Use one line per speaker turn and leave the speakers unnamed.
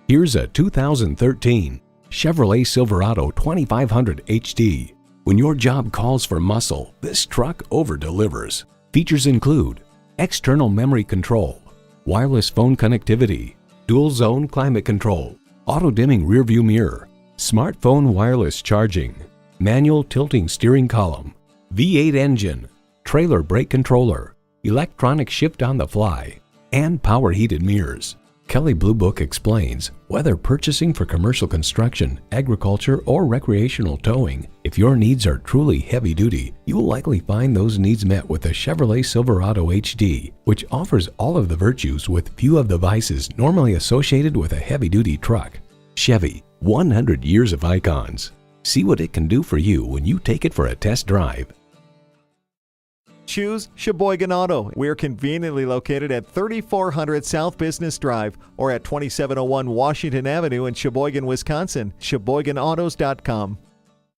Here's a 2013 Chevrolet Silverado 2500 HD. When your job calls for muscle, this truck over-delivers. Features include external memory control, wireless phone connectivity, dual-zone climate control, auto-dimming rearview mirror, smartphone wireless charging, manual tilting steering column, V8 engine, trailer brake controller, electronic shift on the fly, and power heated mirrors. Kelley Blue Book explains, whether purchasing for commercial construction, agriculture, or recreational towing, if your needs are truly heavy-duty, you will likely find those needs met with the Chevrolet Silverado HD, which offers all of the virtues with few of the vices normally associated with a heavy-duty truck. Chevy, 100 years of icons. See what it can do for you when you take it for a test drive.
Choose Sheboygan Auto. We're conveniently located at 3400 South Business Drive or at 2701 Washington Avenue in Sheboygan, Wisconsin. SheboyganAutos.com.